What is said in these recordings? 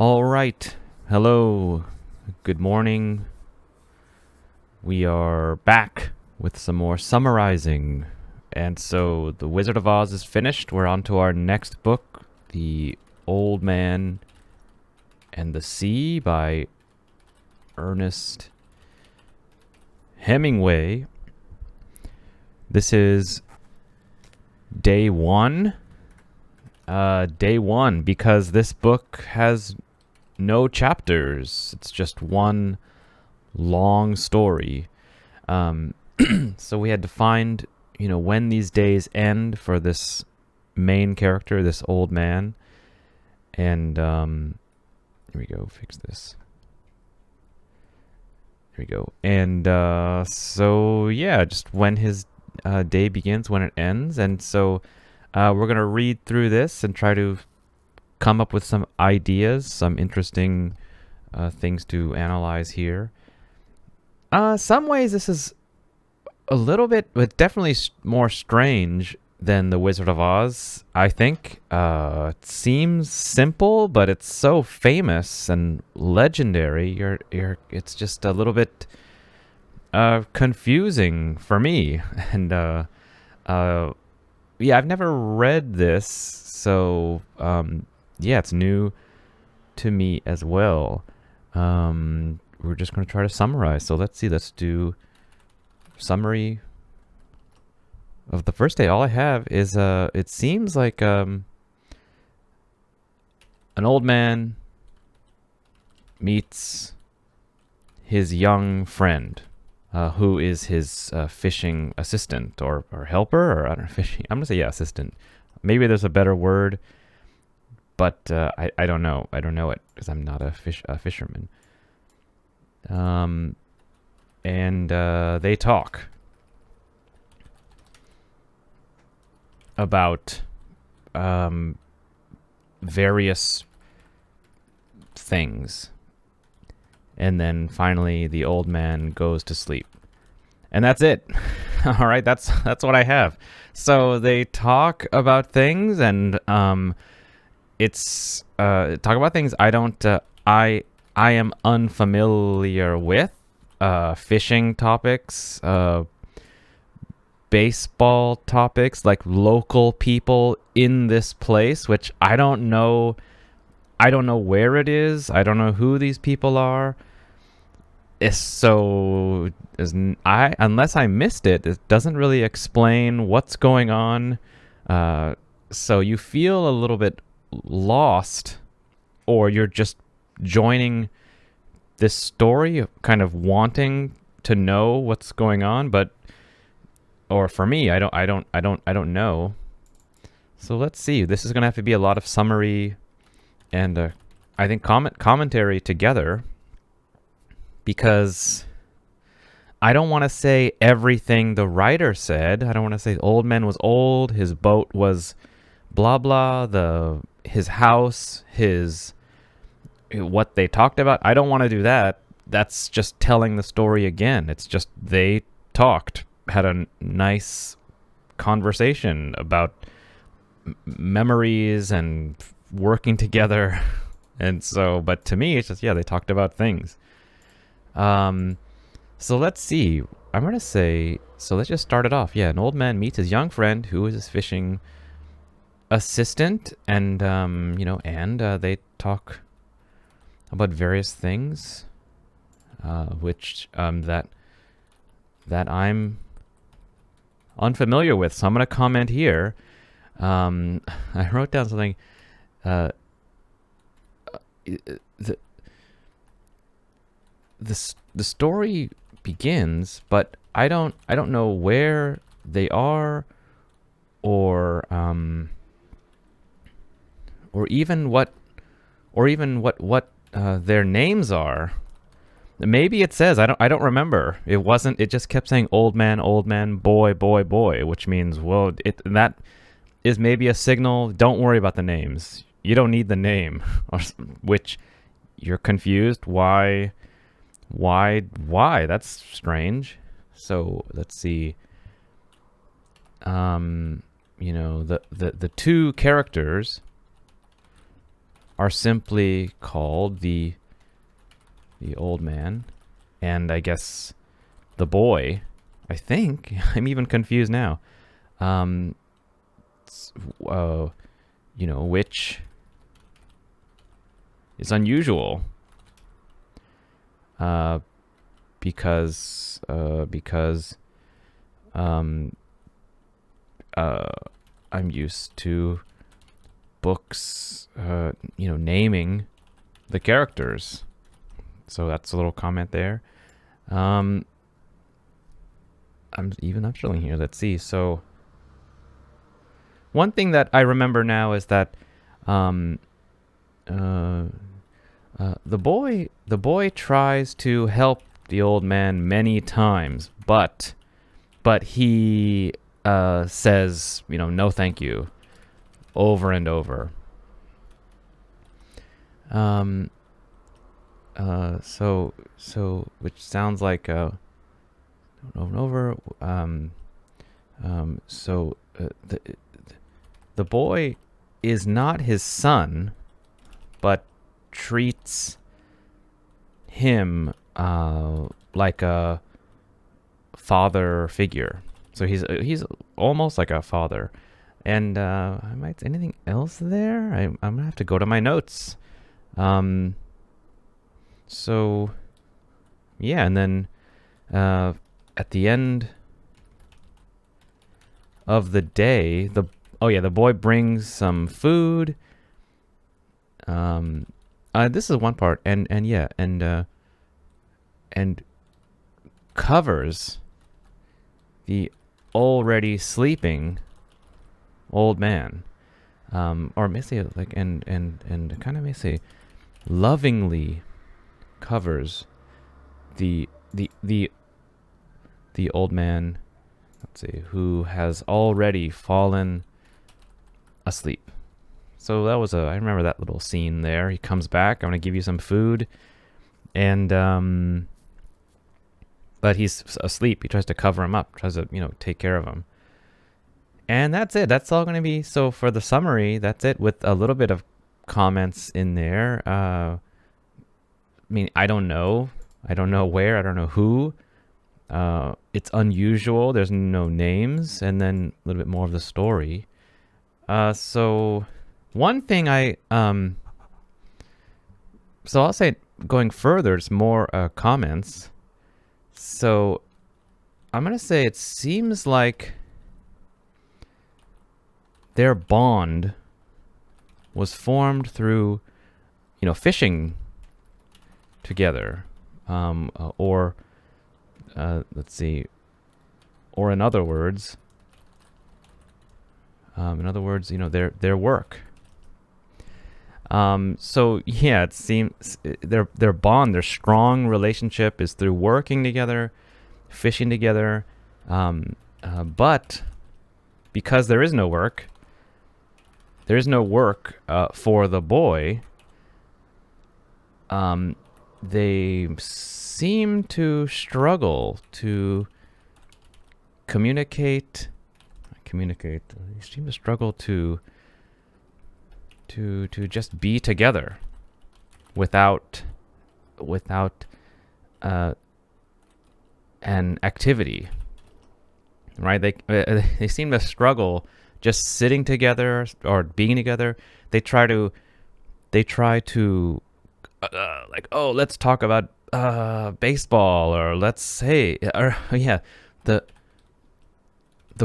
All right. Hello. Good morning. We are back with some more summarizing. And so The Wizard of Oz is finished. We're on to our next book, The Old Man and the Sea by Ernest Hemingway. This is day one. Day one, because this book has no chapters. It's just one long story. So we had to find, when these days end for this main character, this old man. And here we go. Fix this. Here we go. And so yeah, just when his day begins, when it ends, and so we're gonna read through this and try to come up with some ideas, some interesting things to analyze here. Some ways this is a little bit, but definitely more strange than The Wizard of Oz, I think. It seems simple, but it's so famous and legendary. It's just a little bit confusing for me. And yeah, I've never read this, so yeah, it's new to me as well. We're just going to try to summarize. So let's see. Let's do summary of the first day. All I have is it seems like an old man meets his young friend, who is his fishing assistant or helper, or I don't know, fishing. I'm gonna say assistant. Maybe there's a better word, but I don't know. I don't know it because I'm not a fisherman. And they talk about various things. And then finally the old man goes to sleep. And that's it. All right, that's what I have. So they talk about things, and it's talk about things I am unfamiliar with. Fishing topics, baseball topics, like local people in this place, which I don't know where it is. I don't know who these people are. Unless I missed it, it doesn't really explain what's going on. So you feel a little bit lost, or you're just joining this story, kind of wanting to know what's going on, or for me, I don't know. So let's see. This is gonna have to be a lot of summary and I think commentary together, because I don't want to say everything the writer said. I don't want to say the old man was old, his boat was blah blah, his house, what they talked about. I don't want to do that. That's just telling the story again. It's just they talked, had a nice conversation about memories and working together. And so, but to me, it's just, yeah, they talked about things. So let's see. I'm going to say, so let's just start it off. Yeah, an old man meets his young friend who is his fishing assistant, and, they talk about various things, which that I'm unfamiliar with. So I'm going to comment here. I wrote down something. The story begins, but I don't know where they are, or even what their names are. Maybe it says, I don't remember. It just kept saying old man, boy, boy, boy, which means, well, that is maybe a signal. Don't worry about the names. You don't need the name, which you're confused. Why? That's strange. So let's see. The two characters are simply called the old man, and I guess the boy. I think I'm even confused now. Which is unusual. Because I'm used to books, naming the characters. So that's a little comment there. I'm not showing here. Let's see. So one thing that I remember now is that the boy tries to help the old man many times, but he says, no thank you, over and over. So which sounds like over and over. So the boy is not his son, but treats him like a father figure. So he's almost like a father. And anything else there? I'm gonna have to go to my notes. So yeah, and then at the end of the day, the boy brings some food. This is one part, and covers the already sleeping old man, or may say like and kind of may say lovingly covers the old man. Let's see, who has already fallen asleep. So that was I remember that little scene there. He comes back. I'm gonna give you some food, and but he's asleep. He tries to cover him up. Tries to take care of him. And that's it. That's all gonna be. So for the summary, that's it with a little bit of comments in there. I mean, I don't know where. I don't know who. It's unusual. There's no names, and then a little bit more of the story. So one thing so I'll say going further, it's more comments. So I'm gonna say it seems like their bond was formed through, fishing together, or let's see, or in other words, their work. So yeah, it seems their bond, their strong relationship is through working together, fishing together. But because there is no work for the boy, they seem to struggle to communicate. They seem to struggle to just be together without an activity, right? They seem to struggle just sitting together or being together. They try to like, oh, let's talk about baseball, or let's say, or yeah, the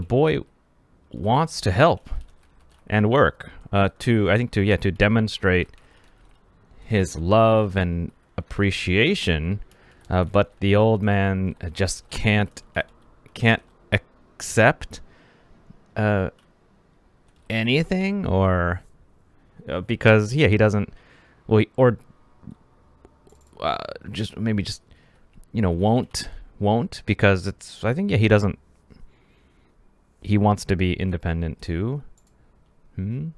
boy wants to help and work to demonstrate his love and appreciation, but the old man just can't accept anything, or because he doesn't, or just maybe won't because it's, I think he doesn't, he wants to be independent too. I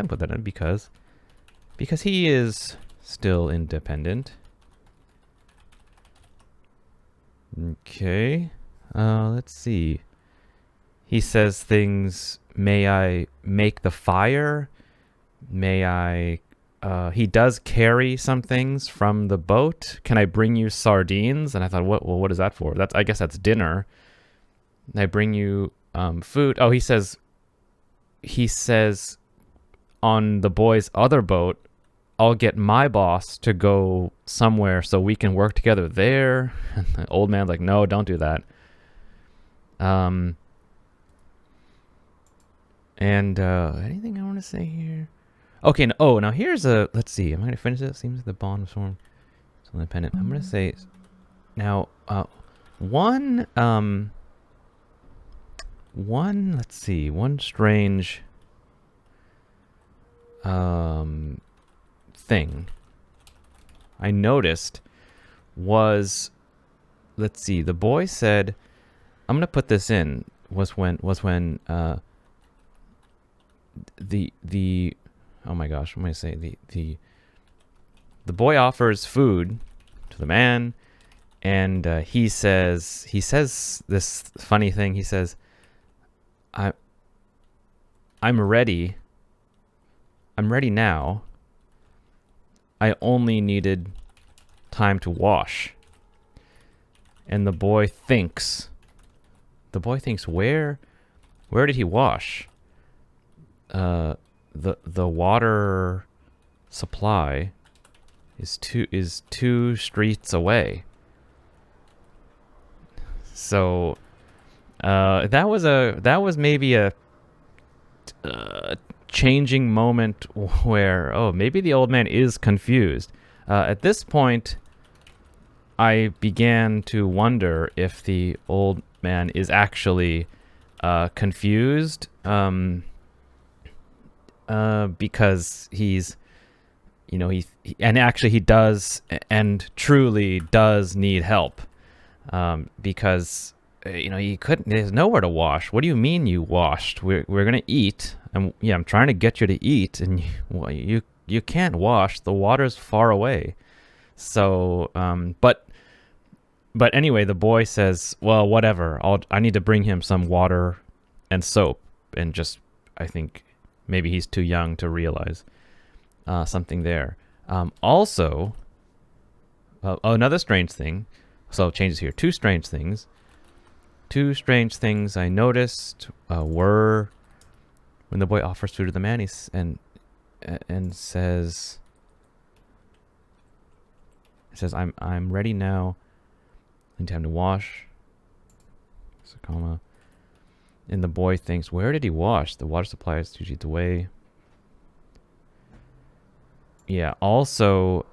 put that in because he is still independent. Okay, let's see. he says things. May I make the fire? May I? He does carry some things from the boat. Can I bring you sardines? And I thought, what is that for? I guess that's dinner. I bring you food. Oh, he says on the boy's other boat, I'll get my boss to go somewhere so we can work together there. And the old man's like, no, don't do that. And anything I want to say here? Okay, now here's let's see. Am I going to finish it? Seems like the bond was formed. It's independent. I'm going to say, now, one strange thing I noticed was, let's see, the boy said, I'm going to put this in, was when the oh my gosh, what am I saying? The boy offers food to the man, and he says this funny thing. He says, I'm ready. I'm ready now. I only needed time to wash. And the boy thinks, where did he wash? The water supply is two streets away. So that was maybe a changing moment where maybe the old man is confused. At this point, I began to wonder if the old man is actually confused. Because he does and truly does need help, because he couldn't. There's nowhere to wash. What do you mean you washed? We're gonna eat, and I'm trying to get you to eat, and you can't wash. The water's far away. So, but anyway, the boy says, well, whatever. I need to bring him some water and soap, and just I think. Maybe he's too young to realize something there. Also, another strange thing. So changes here. Two strange things. Two strange things I noticed were when the boy offers food to the man, and says, I'm ready now. I need time to wash. So, comma. And the boy thinks, where did he wash? The water supply is 2 feet away. Yeah, also,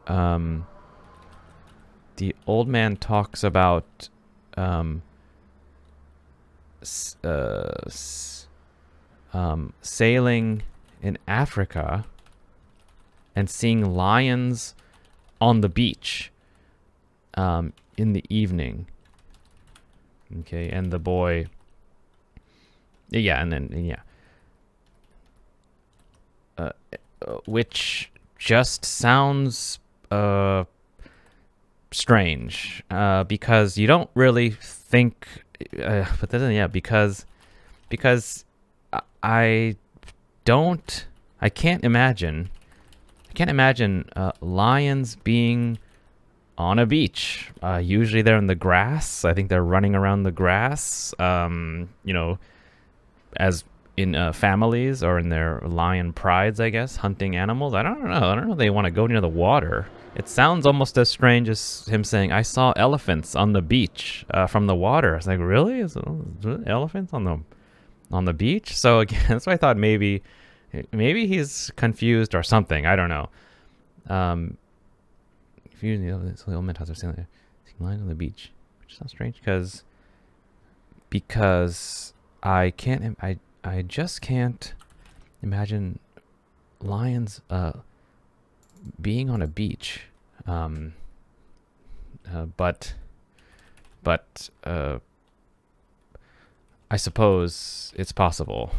the old man talks about sailing in Africa and seeing lions on the beach in the evening. Okay, and the boy... which just sounds strange, because you don't really think, but then because I can't imagine lions being on a beach. Usually they're in the grass. I think they're running around the grass. As in families or in their lion prides, I guess, hunting animals. I don't know if they want to go near the water. It sounds almost as strange as him saying, I saw elephants on the beach from the water. It's like, really? Is elephants on the beach? So again, that's why I thought maybe he's confused or something. I don't know. Confused, the element has seeing lions on the beach, which sounds strange because I just can't imagine lions being on a beach. But I suppose it's possible.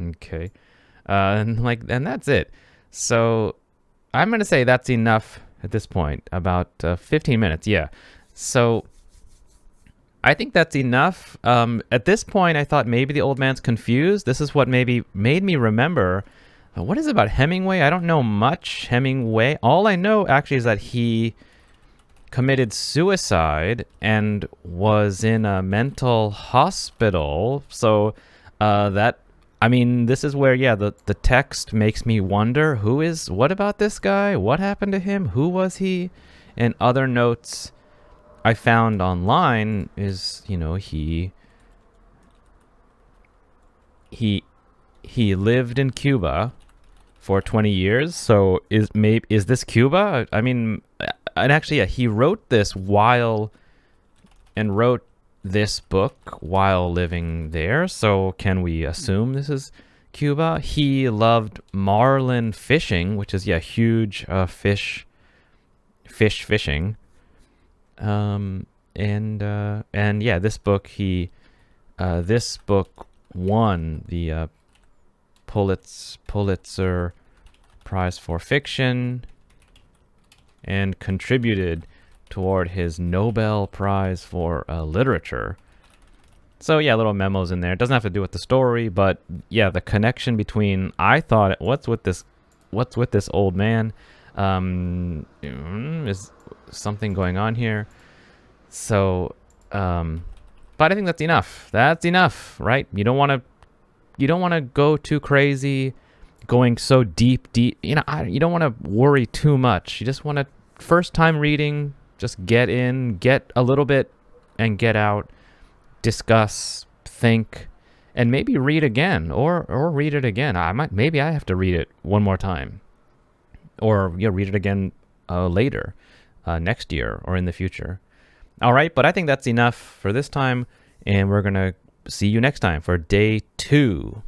Okay. And that's it. So I'm going to say that's enough at this point. About 15 minutes. Yeah. So I think that's enough. At this point, I thought maybe the old man's confused. This is what maybe made me remember. What is it about Hemingway? I don't know much Hemingway. All I know actually is that he committed suicide and was in a mental hospital. So I mean, this is where, yeah, the text makes me wonder, what about this guy? What happened to him? Who was he? And other notes I found online is, he lived in Cuba for 20 years. So is this Cuba? I mean, and actually, yeah, he wrote this wrote this book while living there. So can we assume this is Cuba? He loved marlin fishing, which is, yeah, huge fishing. And yeah, this book won the Pulitzer Prize for Fiction and contributed toward his Nobel Prize for Literature. So yeah, little memos in there. It doesn't have to do with the story, but yeah, the connection between, I thought, what's with this old man? Is something going on here? So, but I think that's enough. That's enough, right? You don't want to go too crazy, going so deep. You don't want to worry too much. You just want to, first time reading, just get in, get a little bit, and get out. Discuss, think, and maybe read again, or read it again. Maybe I have to read it one more time, or read it again later, next year or in the future. All right, but I think that's enough for this time, and we're gonna see you next time for day 2.